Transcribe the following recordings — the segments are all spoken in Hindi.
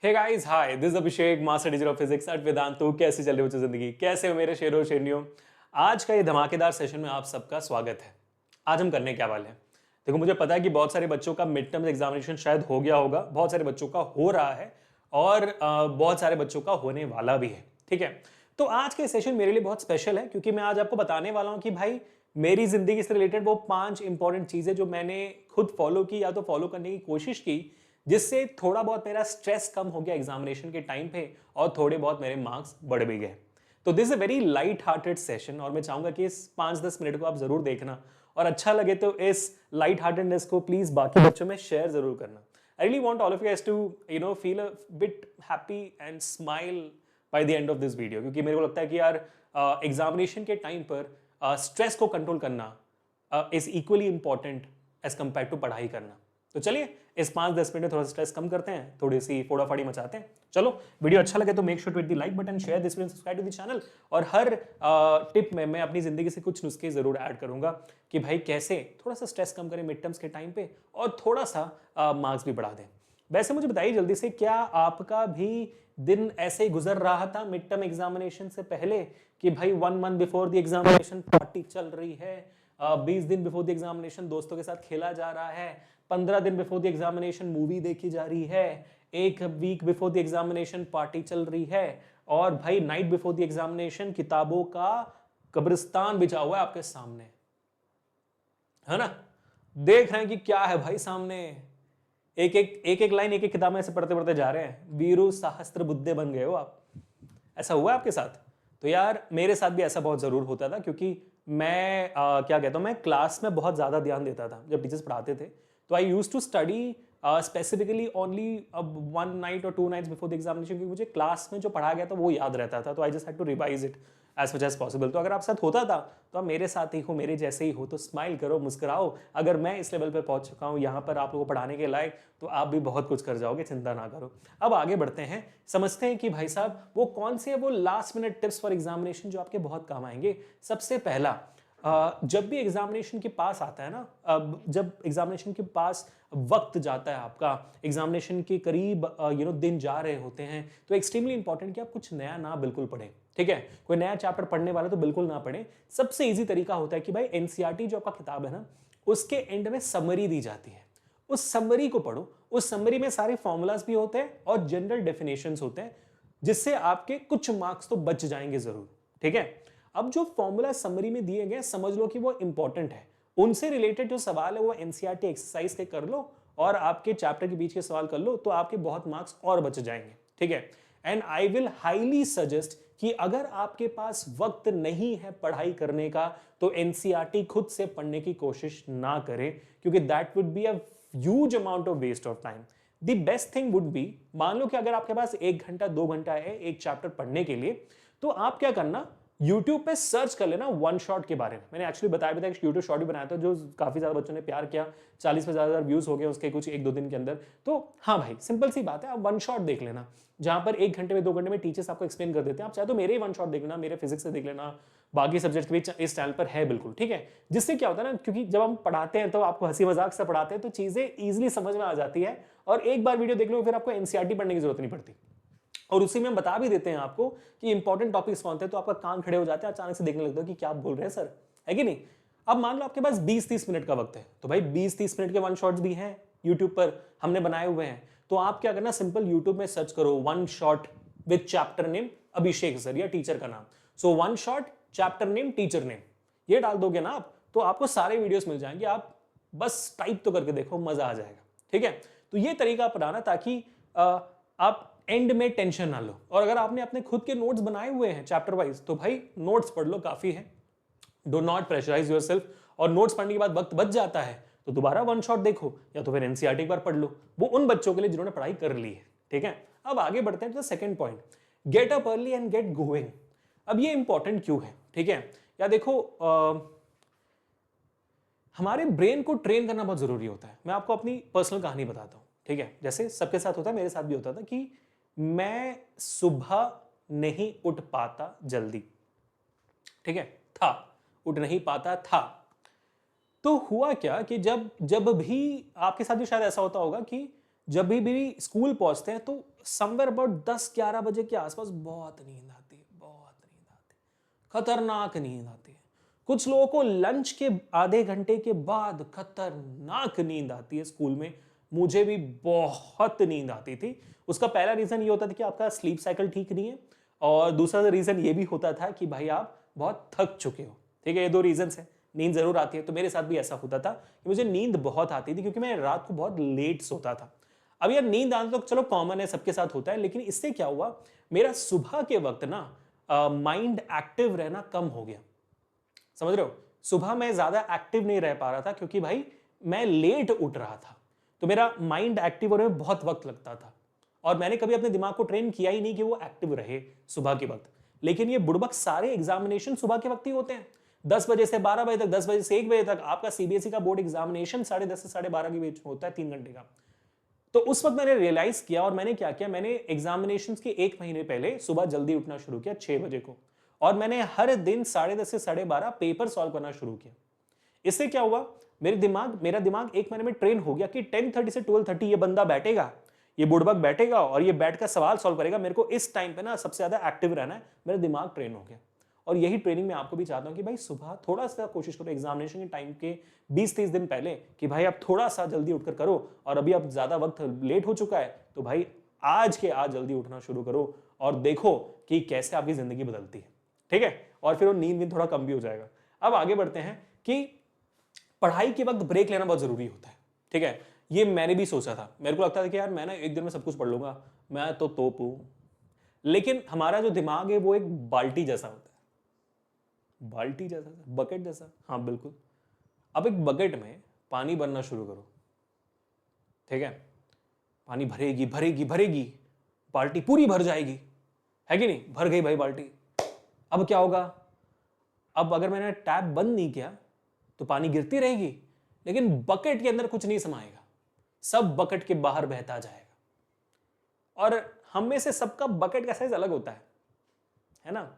Hey guys, hi, this Abhishek, master teacher of physics at Vedantu. कैसे चल रही हो जिंदगी? कैसे हो मेरे शेरों शेरनियों? आज का ये धमाकेदार सेशन में आप सबका स्वागत है। आज हम करने क्या वाले हैं? देखो, मुझे पता है कि बहुत सारे बच्चों का मिड टर्म एग्जामिनेशन शायद हो गया होगा, बहुत सारे बच्चों का हो रहा है और बहुत सारे बच्चों का होने वाला भी है। ठीक है, तो आज के सेशन मेरे लिए बहुत स्पेशल है क्योंकि मैं आज आपको बताने वाला हूं कि भाई मेरी जिंदगी से रिलेटेड वो 5 इंपॉर्टेंट चीजें जो मैंने खुद फॉलो की या तो फॉलो करने की कोशिश की, जिससे थोड़ा बहुत मेरा स्ट्रेस कम हो गया एग्जामिनेशन के टाइम पे और थोड़े बहुत मेरे मार्क्स बढ़ भी गए। तो this is a very light hearted session और मैं चाहूंगा कि इस 5-10 मिनट को आप जरूर देखना और अच्छा लगे तो इस लाइट हार्टेडनेस को प्लीज बाकी बच्चों में शेयर जरूर करना। I really want all of you guys to feel a bit happy and smile by the end of this video, क्योंकि मेरे को लगता है कि यार एग्जामिनेशन के टाइम पर स्ट्रेस को कंट्रोल करना is equally important as compare to पढ़ाई करना। तो चलिए इस 5-10 मिनट में थोड़ा सा स्ट्रेस कम करते हैं, थोड़ी सी फोड़ाफाड़ी मचाते हैं। चलो, वीडियो अच्छा लगे तो make sure to hit the like button, share this video, subscribe to the channel. और हर टिप में मैं अपनी जिंदगी से कुछ नुस्खे जरूर ऐड करूंगा कि भाई कैसे थोड़ा सा स्ट्रेस कम करें मिड टर्म्स के टाइम पे और थोड़ा सा मार्क्स भी बढ़ा दें। वैसे मुझे बताइए जल्दी से, क्या आपका भी दिन ऐसे ही गुजर रहा था मिड टर्म एग्जामिनेशन से पहले कि भाई 1 month before the examination party चल रही है, 20 दिन बिफोर द एग्जामिनेशन दोस्तों के साथ खेला जा रहा है, 15 दिन बिफोर द एग्जामिनेशन मूवी देखी जा रही है, 1 week before the examination party चल रही है और भाई नाइट बिफोर द एग्जामिनेशन किताबों का कब्रिस्तान बिछा हुआ है आपके सामने, है ना? देख रहे हैं कि क्या है भाई सामने। एक एक लाइन एक एक किताब में ऐसे पढ़ते पढ़ते जा रहे हैं, वीरू सहस्त्र बुद्धे बन गए हो आप। ऐसा हुआ आपके साथ? तो यार मेरे साथ भी ऐसा बहुत जरूर होता था क्योंकि मैं क्या कहता हूँ, मैं क्लास में बहुत ज्यादा ध्यान देता था जब टीचर्स पढ़ाते थे। तो I used to study specifically only 1 night और 2 नाइट्स बिफोर द एग्जामिनेशन, क्योंकि मुझे क्लास में जो पढ़ा गया था वो याद रहता था। तो I just had to revise it as much as possible. तो अगर आप साथ होता था तो आप मेरे साथ ही हो, मेरे जैसे ही हो, तो स्माइल करो, मुस्कुराओ। अगर मैं इस लेवल पे पहुंच चुका हूं यहाँ पर आप लोगों को पढ़ाने के लायक, तो आप भी बहुत कुछ कर जाओगे, चिंता ना करो। अब आगे बढ़ते हैं, समझते हैं कि भाई साहब वो कौन से वो last minute tips for examination जो आपके बहुत काम आएंगे। सबसे पहला, जब भी एग्जामिनेशन के पास आता है ना, जब एग्जामिनेशन के पास वक्त जाता है आपका, एग्जामिनेशन के करीब दिन जा रहे होते हैं, तो एक्सट्रीमली इंपॉर्टेंट कि आप कुछ नया ना बिल्कुल पढ़ें। ठीक है, कोई नया चैप्टर पढ़ने वाला तो बिल्कुल ना पढ़ें। सबसे इजी तरीका होता है कि भाई एनसीईआरटी जो आपका किताब है ना, उसके एंड में समरी दी जाती है, उस समरी को पढ़ो। उस समरी में सारे फॉर्मूलाज भी होते हैं और जनरल डेफिनेशंस होते हैं, जिससे आपके कुछ मार्क्स तो बच जाएंगे जरूर। ठीक है, अब जो फॉर्मूला समरी में दिए गए समझ लो कि वो इंपॉर्टेंट है, उनसे रिलेटेड जो सवाल है वो एनसीईआरटी एक्सरसाइज के कर लो और आपके चैप्टर के बीच के सवाल कर लो, तो आपके बहुत मार्क्स और बच जाएंगे। ठीक है, and I will highly suggest कि अगर आपके पास वक्त नहीं है पढ़ाई करने का, तो एनसीईआरटी खुद से पढ़ने की कोशिश ना करें, क्योंकि that would be a huge amount of waste of time. The best thing would be, मान लो कि अगर आपके पास 1 घंटा 2 घंटा है एक चैप्टर पढ़ने के लिए, तो आप क्या करना, YouTube पे सर्च कर लेना वन शॉट के बारे में। मैंने एक्चुअली बताया भी था, एक यूट्यूब शॉर्ट भी बनाया था जो काफी ज्यादा बच्चों ने प्यार किया, 40 से ज्यादा व्यूज हो गए उसके कुछ 1-2 दिन के अंदर। तो हाँ भाई, सिंपल सी बात है, आप वन शॉट देख लेना, जहां पर 1 घंटे में 2 घंटे में टीचर्स आपको एक्सप्लेन कर देते हैं। आप चाहे तो मेरे ही वन शॉट देख लेना, मेरे फिजिक्स से देख लेना, बाकी सब्जेक्ट भी इस चैनल पर है बिल्कुल। ठीक है, जिससे क्या होता है ना, क्योंकि जब हम पढ़ाते हैं तो आपको हंसी मजाक से पढ़ाते हैं, तो चीजें इजिली समझ में आ जाती है और एक बार वीडियो देख लो फिर आपको एनसीईआरटी पढ़ने की जरूरत नहीं पड़ती। और उसी में हम बता भी देते हैं आपको कि इंपॉर्टेंट टॉपिक्स कौन थे, तो आपका कान खड़े हो जाते हैं, अचानक से देखने लगते हो कि क्या आप बोल रहे हैं सर, है कि नहीं। अब मान लो आपके पास 20-30 मिनट का वक्त है, तो भाई 20-30 मिनट के वन शॉट्स भी हैं यूट्यूब पर, हमने बनाए हुए हैं। तो आप क्या करना, सिंपल यूट्यूब में सर्च करो one shot with chapter name Abhishek sir या टीचर का नाम। So one shot chapter name teacher name, ये डाल दोगे ना आप, तो आपको सारे वीडियोस मिल जाएंगे। आप बस टाइप तो करके देखो, मजा आ जाएगा। ठीक है, तो ये तरीका अपनाना ताकि आप एंड में टेंशन ना लो। और अगर आपने अपने खुद के नोट्स बनाए हुए हैं चैप्टर वाइज, तो भाई नोट्स पढ़ लो, काफी है। Do not pressurise yourself. और नोट्स पढ़ने के बाद वक्त बच जाता है तो दोबारा वन शॉट देखो या तो फिर एनसीईआरटी एक बार पढ़ लो। वो उन बच्चों के लिए जिन्होंने पढ़ाई कर ली है। ठीक है, अब आगे बढ़ते हैं तो second point, get up early and get going. अब ये इंपॉर्टेंट क्यों है? ठीक है, या देखो हमारे ब्रेन को ट्रेन करना बहुत जरूरी होता है। मैं आपको अपनी पर्सनल कहानी बताता हूं। ठीक है, जैसे सबके साथ होता है, मेरे साथ भी होता था कि मैं सुबह नहीं उठ पाता जल्दी। ठीक है, था, उठ नहीं पाता था। तो हुआ क्या कि जब जब भी आपके साथ भी शायद ऐसा होता होगा कि जब भी स्कूल पहुंचते हैं तो समवेयर अबाउट 10-11 बजे के आसपास बहुत नींद आती है, बहुत नींद आती है, खतरनाक नींद आती है। कुछ लोगों को लंच के आधे घंटे के बाद खतरनाक नींद आती है स्कूल में। मुझे भी बहुत नींद आती थी। उसका पहला रीजन ये होता था कि आपका स्लीप साइकिल ठीक नहीं है, और दूसरा रीजन ये भी होता था कि भाई आप बहुत थक चुके हो। ठीक है, ये दो रीजन है। नींद जरूर आती है, तो मेरे साथ भी ऐसा होता था कि मुझे नींद बहुत आती थी क्योंकि मैं रात को बहुत लेट सोता था। अब यार नींद आना तो चलो कॉमन है, सबके साथ होता है, लेकिन इससे क्या हुआ, मेरा सुबह के वक्त ना माइंड एक्टिव रहना कम हो गया। समझ रहे हो, सुबह मैं ज्यादा एक्टिव नहीं रह पा रहा था क्योंकि भाई मैं लेट उठ रहा था, तो मेरा माइंड एक्टिव होने में बहुत वक्त लगता था। और मैंने कभी अपने दिमाग को ट्रेन किया ही नहीं कि वो एक्टिव रहे सुबह के वक्त। लेकिन ये बुड़बक सारे एग्जामिनेशन सुबह के वक्त ही होते हैं, 10 बजे से 12 बजे तक, 10 बजे से 1 बजे तक। आपका सीबीएसई का बोर्ड एग्जामिनेशन 10:30 से 12:30 के बीच में होता है, 3 घंटे का। तो उस वक्त मैंने रियलाइज किया, और मैंने क्या किया, मैंने एग्जामिनेशन के 1 महीने पहले सुबह जल्दी उठना शुरू किया 6 बजे को, और मैंने हर दिन 10:30 से 12:30 पेपर सॉल्व करना शुरू किया। इससे क्या हुआ, मेरा दिमाग 1 महीने में ट्रेन हो गया कि 10:30 से 12:30 ये बंदा बैठेगा, ये बुड़बक बैठेगा और ये बैठ कर सवाल सॉल्व करेगा। मेरे को इस टाइम पे ना सबसे ज्यादा एक्टिव रहना है, मेरा दिमाग ट्रेन हो गया। और यही ट्रेनिंग मैं आपको भी चाहता हूं कि भाई सुबह थोड़ा सा कोशिश करो एग्जामिनेशन के टाइम के 20-30 दिन पहले कि भाई आप थोड़ा सा जल्दी उठकर करो। और अभी अब ज्यादा वक्त लेट हो चुका है तो भाई आज के आज जल्दी उठना शुरू करो, और देखो कि कैसे आपकी जिंदगी बदलती है। ठीक है, और फिर वो नींद थोड़ा कम भी हो जाएगा। अब आगे बढ़ते हैं कि पढ़ाई के वक्त ब्रेक लेना बहुत जरूरी होता है। ठीक है, ये मैंने भी सोचा था। मेरे को लगता था कि यार मैं ना एक दिन में सब कुछ पढ़ लूंगा, मैं तो तोप हूं। लेकिन हमारा जो दिमाग है वो एक बाल्टी जैसा होता है, बाल्टी जैसा, बकेट जैसा। हाँ बिल्कुल। अब एक बकेट में पानी भरना शुरू करो, ठीक है, पानी भरेगी भरेगी भरेगी, बाल्टी पूरी भर जाएगी, है कि नहीं, भर गई भाई बाल्टी। अब क्या होगा, अब अगर मैंने टैप बंद नहीं किया तो पानी गिरती रहेगी, लेकिन बकेट के अंदर कुछ नहीं समाएगा, सब बकेट के बाहर बहता जाएगा। और हम में से सबका बकेट का साइज अलग होता है ना।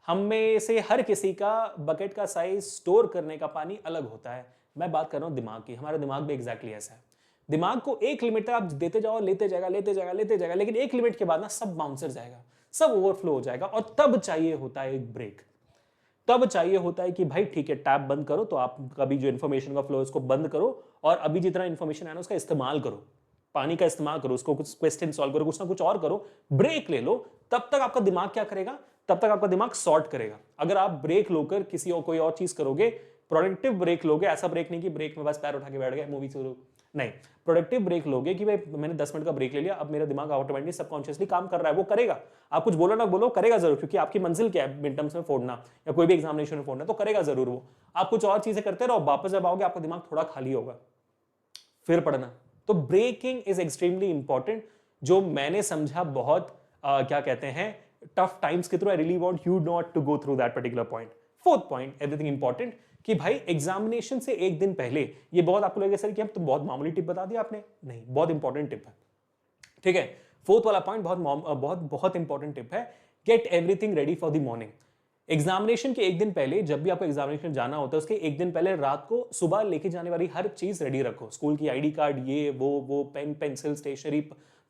हम में से हर किसी का बकेट का साइज स्टोर करने का पानी अलग होता है। मैं बात कर रहा हूं दिमाग की, हमारा दिमाग भी एग्जैक्टली ऐसा है। दिमाग को एक लिमिट तक आप देते जाओ, लेते जाएगा लेते जाएगा लेते जाएगा, लेकिन एक लिमिट के बाद ना सब बाउंसर जाएगा, सब ओवरफ्लो हो जाएगा, और तब चाहिए होता है एक ब्रेक। तब चाहिए होता है कि भाई ठीक है, टैप बंद करो, तो आप कभी जो इन्फॉर्मेशन का फ्लो है उसको बंद करो, और अभी जितना इन्फॉर्मेशन है ना उसका इस्तेमाल करो, पानी का इस्तेमाल करो, उसको कुछ क्वेश्चन सॉल्व करो, कुछ ना कुछ और करो, ब्रेक ले लो। तब तक आपका दिमाग क्या करेगा, तब तक आपका दिमाग सॉर्ट करेगा। अगर आप ब्रेक लोकर किसी और कोई और चीज करोगे, प्रोडक्टिव ब्रेक लोगे, ऐसा ब्रेक नहीं कि ब्रेक में बस पैर उठा के बैठ गए मूवी शुरू, नहीं, प्रोडक्टिव ब्रेक लोगे कि भाई मैंने 10 मिनट का ब्रेक ले लिया, अब मेरा दिमाग ऑटोमेटिकली सबकॉन्शियसली काम कर रहा है, वो करेगा। आप कुछ बोलो ना बोलो, करेगा जरूर, क्योंकि आपकी मंजिल क्या है, मिड टर्म्स में फोड़ना या कोई भी एग्जामिनेशन में फोड़ना, तो करेगा जरूर वो। आप कुछ और चीजें करते रहो, वापस जब आओगे आपका दिमाग थोड़ा खाली होगा, फिर पढ़ना। तो ब्रेकिंग इज एक्सट्रीमली इंपॉर्टेंट, जो मैंने समझा बहुत क्या कहते हैं टफ टाइम्स के थ्रू। I really want you not to go through that particular point. Fourth point, everything important, कि भाई एग्जामिनेशन से एक दिन पहले, ये बहुत आपको लगेगा सर कि हम तो बहुत मामूली टिप बता दिया आपने, नहीं, बहुत इंपॉर्टेंट टिप है। ठीक है, फोर्थ वाला पॉइंट बहुत बहुत इंपॉर्टेंट टिप है, get everything ready for the morning. Examination के एक दिन पहले, जब भी आपको एग्जामिनेशन जाना होता है उसके एक दिन पहले रात को सुबह लेके जाने वाली हर चीज रेडी रखो। स्कूल की आईडी कार्ड, ये वो pen pencil stationery,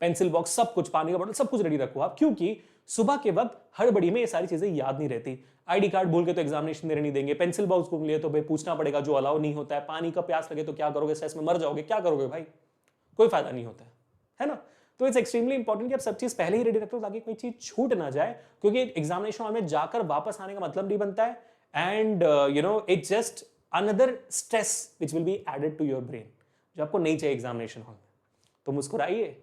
pencil box, सब कुछ, पानी का बोतल, सब कुछ रेडी रखो आप, क्योंकि सुबह के वक्त हड़बड़ी में ये सारी चीजें याद नहीं रहती। आईडी कार्ड भूल के तो एग्जामिनेशन देने नहीं देंगे, पेंसिल बॉक्स भूल लिए तो भाई पूछना पड़ेगा, जो अलाउ नहीं होता है। पानी का प्यास लगे तो क्या करोगे, स्ट्रेस में मर जाओगे, क्या करोगे भाई, कोई फायदा नहीं होता है ना। तो इट्स एक्सट्रीमली इंपॉर्टेंट कि आप सब चीज पहले ही रेडी रखो ताकि कोई चीज छूट ना जाए, क्योंकि एग्जामिनेशन हॉल में जाकर वापस आने का मतलब नहीं बनता है, and you know it's just another stress which will be added to your brain, जो आपको नहीं चाहिए एग्जामिनेशन हॉल में। तो मुस्कुराइए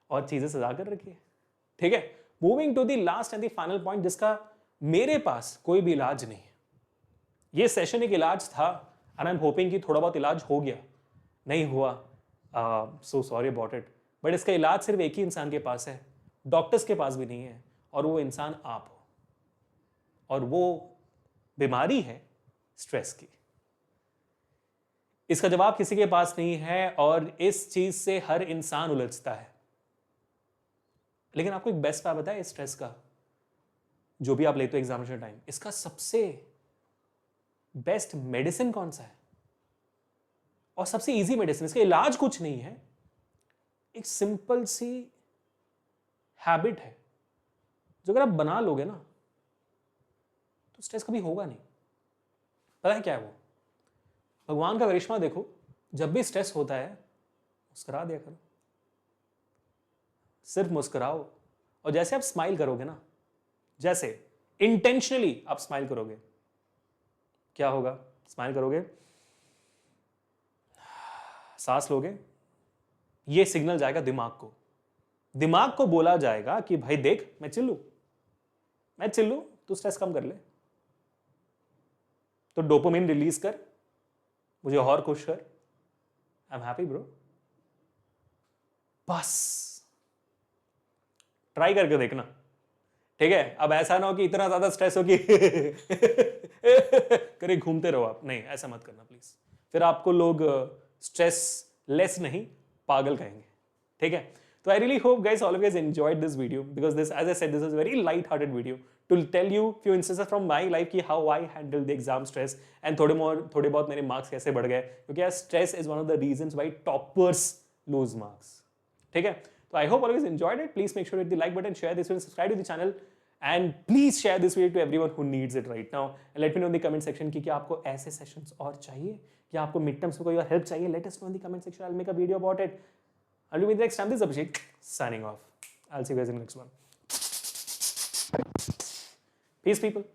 और चीजें सजा कर रखिए। ठीक है, moving to the last and the final point, जिसका मेरे पास कोई भी इलाज नहीं है। ये सेशन एक इलाज था, एंड आई एम होपिंग कि थोड़ा बहुत इलाज हो गया, नहीं हुआ so sorry about it, but इसका इलाज सिर्फ एक ही इंसान के पास है, डॉक्टर्स के पास भी नहीं है, और वो इंसान आप हो, और वो बीमारी है स्ट्रेस की। इसका जवाब किसी के पास नहीं है, और इस चीज से हर इंसान उलझता है। लेकिन आपको एक बेस्ट बात बताए, स्ट्रेस का जो भी आप लेते हो एग्जामिनेशन टाइम, इसका सबसे बेस्ट मेडिसिन कौन सा है, और सबसे इजी मेडिसिन, इसका इलाज कुछ नहीं है, एक सिंपल सी हैबिट है जो अगर आप बना लोगे ना तो स्ट्रेस कभी होगा नहीं। पता है क्या है वो? भगवान का करिश्मा देखो, जब भी स्ट्रेस होता है मुस्कुरा दिया करो, सिर्फ मुस्कुराओ। और जैसे आप स्माइल करोगे ना, जैसे इंटेंशनली आप स्माइल करोगे, क्या होगा? स्माइल करोगे, सांस लोगे, ये सिग्नल जाएगा दिमाग को। दिमाग को बोला जाएगा कि भाई देख, मैं चिल्लू, तू स्ट्रेस कम कर ले, तो डोपामिन रिलीज कर, मुझे और खुश कर, आई एम हैप्पी ब्रो। बस ट्राई करके देखना, ठीक है? अब ऐसा ना हो कि इतना ज्यादा स्ट्रेस हो कि करे घूमते रहो आप, नहीं, ऐसा मत करना प्लीज। फिर आपको लोग स्ट्रेस लेस नहीं, पागल कहेंगे, ठीक है? तो I really hope guys all of you enjoyed this video, because this, as I said, this is very light hearted video to tell you few instances from my life कि how I handle the exam stress and थोड़े बहुत मेरे मार्क्स कैसे बढ़ गए, क्योंकि यार stress is one of the reasons why toppers lose marks, ठीक है? तो I hope always enjoyed it. Please make sure to hit the like button, share this video, subscribe to the channel, and please share this video to everyone who needs it right now. And let me know in the comment section कि क्या आपको ऐसे sessions और चाहिए, या आपको mid terms में कोई और help चाहिए? Let us know in the comment section. I'll make a video about it. I'll do it next time. This is Abhishek signing off. I'll see you guys in the next one. Peace, people.